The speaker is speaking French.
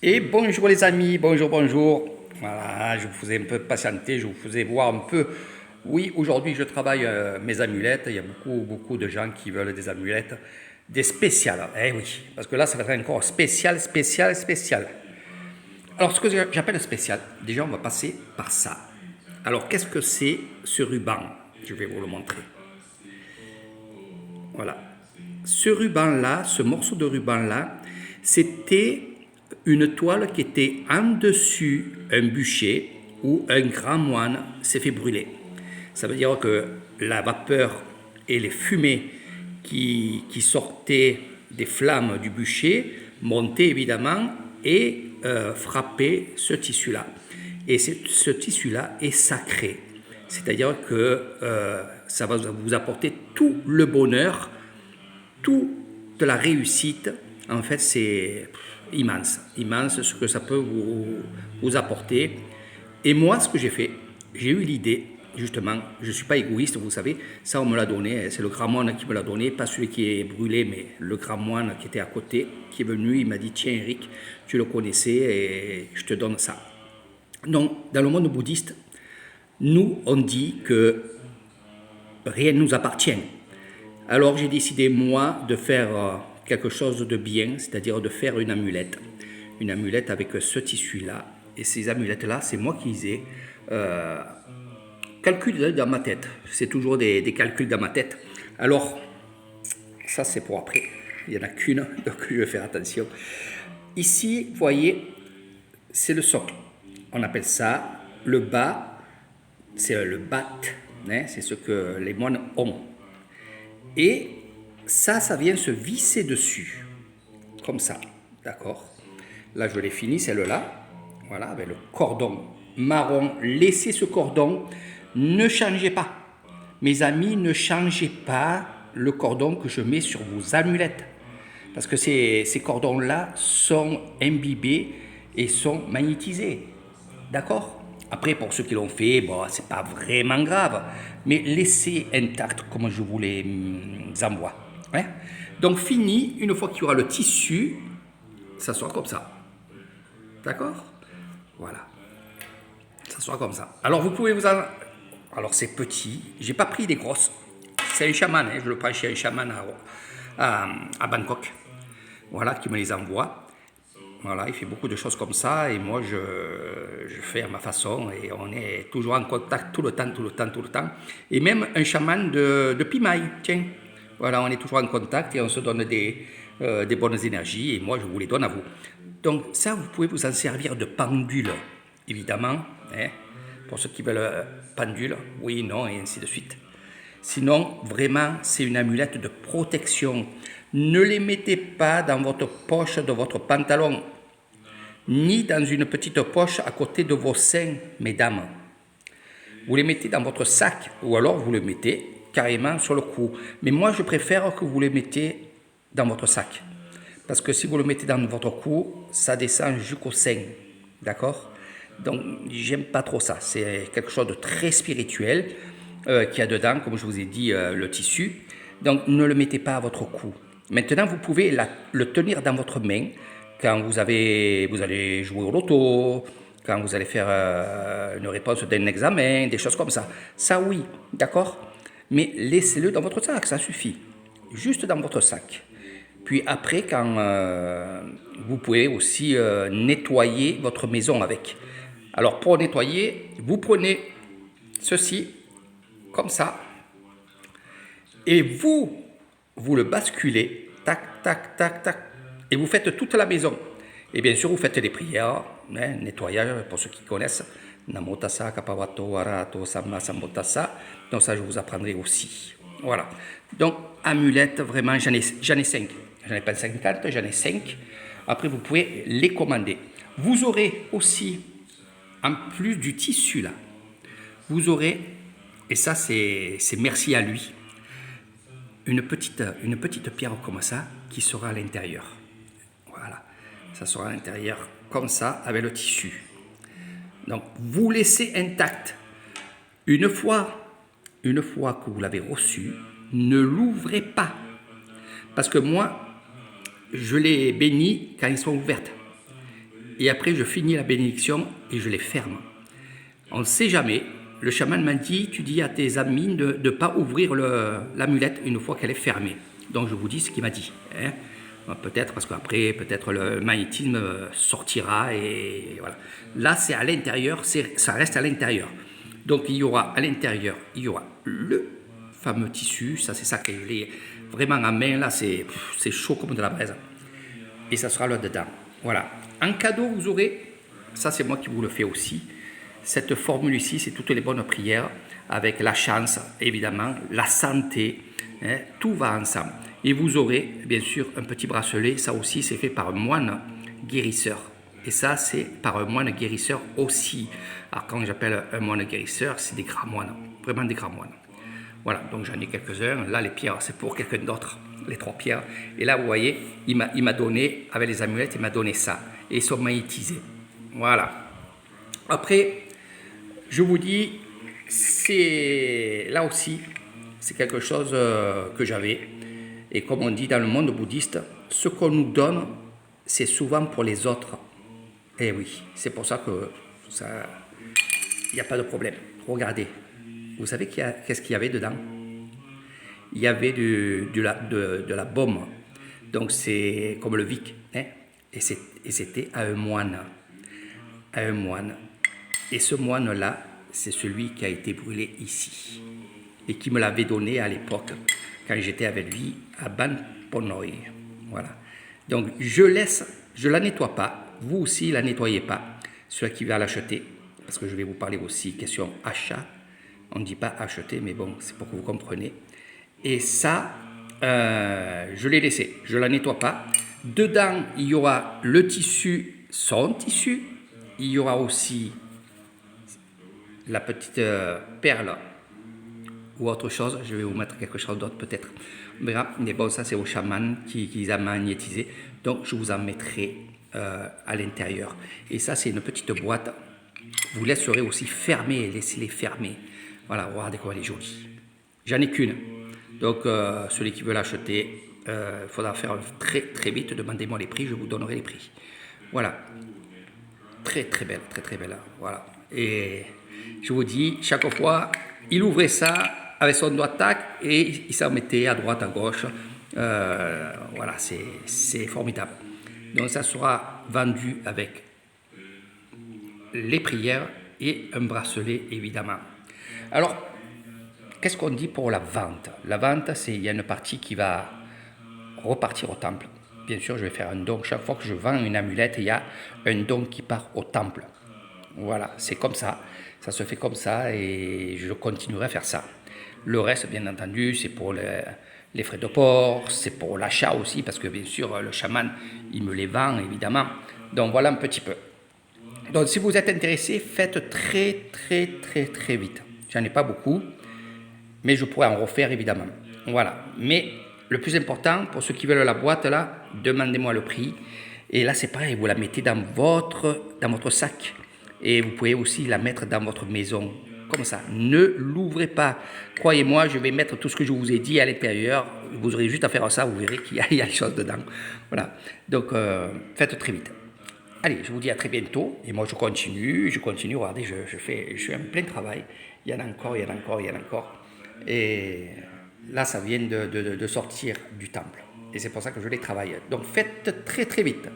Et bonjour les amis, bonjour, bonjour. Voilà, je vous faisais un peu patienter, je vous faisais voir un peu. Oui, aujourd'hui je travaille mes amulettes. Il y a beaucoup de gens qui veulent des amulettes, des spéciales. Eh oui, parce que là ça va être encore spécial, spécial, spécial. Alors ce que j'appelle spécial, déjà on va passer par ça. Alors qu'est-ce que c'est ce ruban? Je vais vous le montrer. Voilà. Ce ruban-là, ce morceau de ruban-là, c'était une toile qui était en dessus un bûcher où un grand moine s'est fait brûler. Ça veut dire que la vapeur et les fumées qui sortaient des flammes du bûcher montaient évidemment et frappaient ce tissu-là. Et ce tissu-là est sacré. C'est-à-dire que ça va vous apporter tout le bonheur, toute la réussite. En fait, c'est immense, immense ce que ça peut vous apporter. Et moi, ce que j'ai fait, j'ai eu l'idée, justement, je ne suis pas égoïste, vous savez, ça on me l'a donné, c'est le grand moine qui me l'a donné, pas celui qui est brûlé, mais le grand moine qui était à côté, qui est venu, il m'a dit, tiens Eric, tu le connaissais et je te donne ça. Donc, dans le monde bouddhiste, nous, on dit que rien ne nous appartient. Alors j'ai décidé, moi, de faire quelque chose de bien, c'est-à-dire de faire une amulette. Une amulette avec ce tissu-là. Et ces amulettes-là, c'est moi qui les ai calculées dans ma tête. C'est toujours des calculs dans ma tête. Alors, ça c'est pour après. Il n'y en a qu'une, donc je vais faire attention. Ici, vous voyez, c'est le socle. On appelle ça le bas, c'est le bat, hein, c'est ce que les moines ont. Et ça vient se visser dessus, comme ça, d'accord? Là, je l'ai fini, celle-là, voilà, avec le cordon marron. Laissez ce cordon, ne changez pas. Mes amis, ne changez pas le cordon que je mets sur vos amulettes. Parce que ces cordons-là sont imbibés et sont magnétisés. D'accord? Après, pour ceux qui l'ont fait, bon, c'est pas vraiment grave. Mais laissez intact comme je vous les envoie. Hein? Donc, fini, une fois qu'il y aura le tissu, ça sera comme ça. D'accord? Voilà. Ça sera comme ça. Alors, vous pouvez vous en... Alors, c'est petit. J'ai pas pris des grosses. C'est un chaman, hein, je le prends chez un chaman à Bangkok. Voilà, qui me les envoie. Voilà, il fait beaucoup de choses comme ça et moi je fais à ma façon et on est toujours en contact tout le temps. Et même un chaman de Pimaï, tiens. Voilà, on est toujours en contact et on se donne des bonnes énergies et moi je vous les donne à vous. Donc ça, vous pouvez vous en servir de pendule, évidemment, hein, pour ceux qui veulent pendule, oui, non et ainsi de suite. Sinon, vraiment, c'est une amulette de protection. Ne les mettez pas dans votre poche de votre pantalon, ni dans une petite poche à côté de vos seins, mesdames. Vous les mettez dans votre sac, ou alors vous les mettez carrément sur le cou. Mais moi, je préfère que vous les mettez dans votre sac. Parce que si vous le mettez dans votre cou, ça descend jusqu'au sein. D'accord? Donc, j'aime pas trop ça. C'est quelque chose de très spirituel qu'il y a dedans, comme je vous ai dit, le tissu. Donc, ne le mettez pas à votre cou. Maintenant, vous pouvez le tenir dans votre main quand vous allez jouer au loto, quand vous allez faire une réponse d'un examen, des choses comme ça. Ça, oui, d'accord? Mais laissez-le dans votre sac, ça suffit. Juste dans votre sac. Puis après, quand vous pouvez aussi nettoyer votre maison avec. Alors pour nettoyer, vous prenez ceci, comme ça, et vous le basculez, tac, tac, tac, tac, et vous faites toute la maison. Et bien sûr, vous faites des prières, hein, nettoyage, pour ceux qui connaissent. Namo tassa, kapavato, arahato, samma, sambuddhassa. Donc ça, je vous apprendrai aussi. Voilà. Donc, amulette, vraiment, j'en ai 5. J'en ai pas 50, j'en ai 5. Après, vous pouvez les commander. Vous aurez aussi, en plus du tissu là, vous aurez, et ça c'est merci à lui, une petite pierre comme ça qui sera à l'intérieur. Voilà, ça sera à l'intérieur comme ça avec le tissu. Donc vous laissez intact. Une fois que vous l'avez reçu, ne l'ouvrez pas. Parce que moi, je les bénis quand ils sont ouvertes. et après je finis la bénédiction et je les ferme. On ne sait jamais. Le chaman m'a dit, tu dis à tes amis de ne pas ouvrir l'amulette une fois qu'elle est fermée. Donc je vous dis ce qu'il m'a dit. Hein. Peut-être parce qu'après, peut-être le magnétisme sortira et voilà. Là, c'est à l'intérieur, ça reste à l'intérieur. Donc il y aura à l'intérieur, il y aura le fameux tissu. Ça, c'est ça que je l'ai vraiment en main. Là, c'est chaud comme de la braise. Et ça sera là-dedans. Voilà. En cadeau, vous aurez, ça c'est moi qui vous le fais aussi, cette formule ici, c'est toutes les bonnes prières, avec la chance, évidemment, la santé, hein, tout va ensemble. Et vous aurez, bien sûr, un petit bracelet, ça aussi c'est fait par un moine guérisseur. Et ça, c'est par un moine guérisseur aussi. Alors quand j'appelle un moine guérisseur, c'est des grands moines, vraiment des grands moines. Voilà, donc j'en ai quelques-uns. Là, les pierres, c'est pour quelqu'un d'autre, les 3 pierres. Et là, vous voyez, il m'a donné, avec les amulettes, il m'a donné ça. Et ils sont magnétisés. Voilà. Après, je vous dis, c'est là aussi, c'est quelque chose que j'avais. Et comme on dit dans le monde bouddhiste, ce qu'on nous donne, c'est souvent pour les autres. Et oui, c'est pour ça que il n'y a pas de problème. Regardez. Vous savez qu'est-ce qu'il y avait dedans? Il y avait de la baume. Donc c'est comme le Vic. Hein? Et c'était à un moine. À un moine. Et ce moine-là, c'est celui qui a été brûlé ici. Et qui me l'avait donné à l'époque, quand j'étais avec lui à Ban Ponoy. Voilà. Donc je la nettoie pas. Vous aussi, la nettoyez pas. Celui qui va l'acheter, parce que je vais vous parler aussi, question achat. On ne dit pas acheter, mais bon, c'est pour que vous compreniez. Et ça, je l'ai laissé. Je ne la nettoie pas. Dedans, il y aura le tissu, son tissu. Il y aura aussi la petite perle ou autre chose. Je vais vous mettre quelque chose d'autre peut-être. Mais bon, ça c'est au chaman qui les a magnétisés. Donc, je vous en mettrai à l'intérieur. Et ça, c'est une petite boîte. Vous laisserez aussi fermer, laissez-les fermer. Voilà, regardez comment elle est jolie. J'en ai qu'une. Donc, celui qui veut l'acheter, il faudra faire très très vite. Demandez-moi les prix, je vous donnerai les prix. Voilà. Très très belle, très très belle. Voilà. Et je vous dis, chaque fois, il ouvrait ça avec son doigt tac et il s'en mettait à droite, à gauche. Voilà, c'est formidable. Donc, ça sera vendu avec les prières et un bracelet, évidemment. Alors, qu'est-ce qu'on dit pour la vente? La vente, il y a une partie qui va repartir au temple. Bien sûr, je vais faire un don. Chaque fois que je vends une amulette, il y a un don qui part au temple. Voilà, c'est comme ça. Ça se fait comme ça et je continuerai à faire ça. Le reste, bien entendu, c'est pour les frais de port, c'est pour l'achat aussi, parce que bien sûr, le chaman, il me les vend, évidemment. Donc, voilà un petit peu. Donc, si vous êtes intéressé, faites très, très, très, très vite. J'en ai pas beaucoup, mais je pourrais en refaire, évidemment. Voilà. Mais le plus important, pour ceux qui veulent la boîte, là, demandez-moi le prix. Et là, c'est pareil, vous la mettez dans votre sac. Et vous pouvez aussi la mettre dans votre maison, comme ça. Ne l'ouvrez pas. Croyez-moi, je vais mettre tout ce que je vous ai dit à l'intérieur. Vous aurez juste à faire ça, vous verrez qu'il y a des choses dedans. Voilà. Donc, faites très vite. Allez, je vous dis à très bientôt. Et moi, je continue. Regardez, je fais un plein travail. Il y en a encore. Et là, ça vient de sortir du temple. Et c'est pour ça que je les travaille. Donc, faites très, très vite.